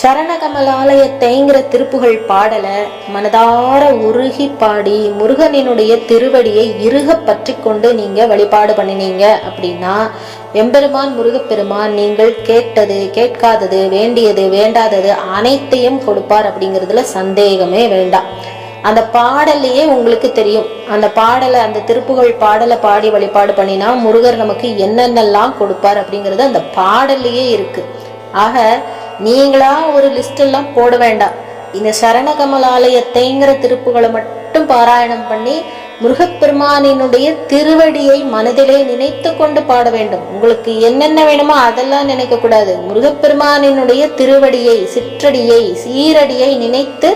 சரணகமலாலயத்தைங்கிற திருப்புகழ் பாடல மனதார உருகி பாடி முருகனினுடைய திருவடியை இறுக பற்றி கொண்டு நீங்க வழிபாடு பண்ணினீங்க அப்படின்னா எம்பெருமான் முருகப்பெருமான் நீங்கள் கேட்டது கேட்காதது வேண்டியது வேண்டாதது அனைத்தையும் கொடுப்பார் அப்படிங்கிறதுல சந்தேகமே வேண்டாம். அந்த பாடலையே உங்களுக்கு தெரியும். அந்த பாடலை, அந்த திருப்புகழ் பாடலை பாடி வழிபாடு பண்ணினா முருகர் நமக்கு என்னென்னலாம் கொடுப்பார் அப்படிங்கிறது அந்த பாடல்லையே இருக்கு. ஆக நீங்களா ஒரு லிஸ்ட் எல்லாம் போட வேண்டாம். இந்த சரணகமலாலயத்தைங்கிற திருப்புகளை மட்டும் பாராயணம் பண்ணி முருகப்பெருமானினுடைய திருவடியை மனதிலே நினைத்து கொண்டு பாட வேண்டும். உங்களுக்கு என்னென்ன வேணுமோ அதெல்லாம் நினைக்க கூடாது. முருகப்பெருமானினுடைய திருவடியை, சிற்றடியை, சீரடியை நினைத்து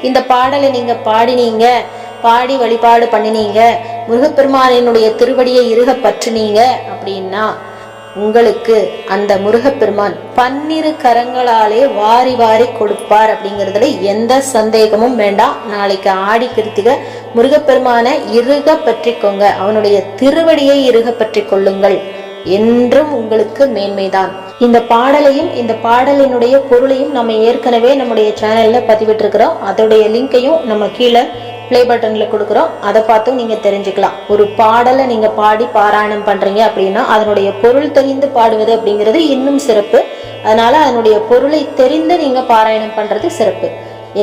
இந்த பாடலை நீங்க பாடினீங்க, பாடி வழிபாடு பண்ணினீங்க, முருகப்பெருமானினுடைய திருவடியை இறுக பற்றினீங்க அப்படின்னா உங்களுக்கு அந்த முருகப்பெருமான் 12 கரங்களாலே வாரி வாரி கொடுப்பார் அப்படிங்கிறதுல எந்த சந்தேகமும் வேண்டாம். நாளைக்கு ஆடி கிருத்திகை, முருகப்பெருமானை இறுக பற்றிக்கோங்க, அவனுடைய திருவடியை இறுக பற்றி கொள்ளுங்கள், என்றும் உங்களுக்கு மேன்மைதான். இந்த பாடலையும் இந்த பாடலினுடைய பொருளையும் நம்ம ஏற்கனவே நம்முடைய சேனல்ல பதிவிட்டு இருக்கிறோம். அதோடைய லிங்கையும் நம்ம கீழே பிளே பட்டன்ல கொடுக்குறோம். அதை பார்த்தும் நீங்க தெரிஞ்சுக்கலாம். ஒரு பாடலை நீங்க பாடி பாராயணம் பண்றீங்க அப்படின்னா அதனுடைய பொருள் தெரிந்து பாடுவது அப்படிங்கிறது இன்னும் சிறப்பு. அதனால அதனுடைய பொருளை தெரிந்து நீங்க பாராயணம் பண்றது சிறப்பு.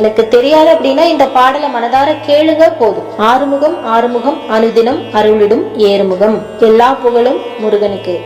எனக்கு தெரியாது அப்படின்னா இந்த பாடலை மனதார கேளுங்க போதும். ஆறுமுகம் ஆறுமுகம் அனுதினம் அருளிடும் ஏறுமுகம். எல்லா புகழும் முருகனுக்கு.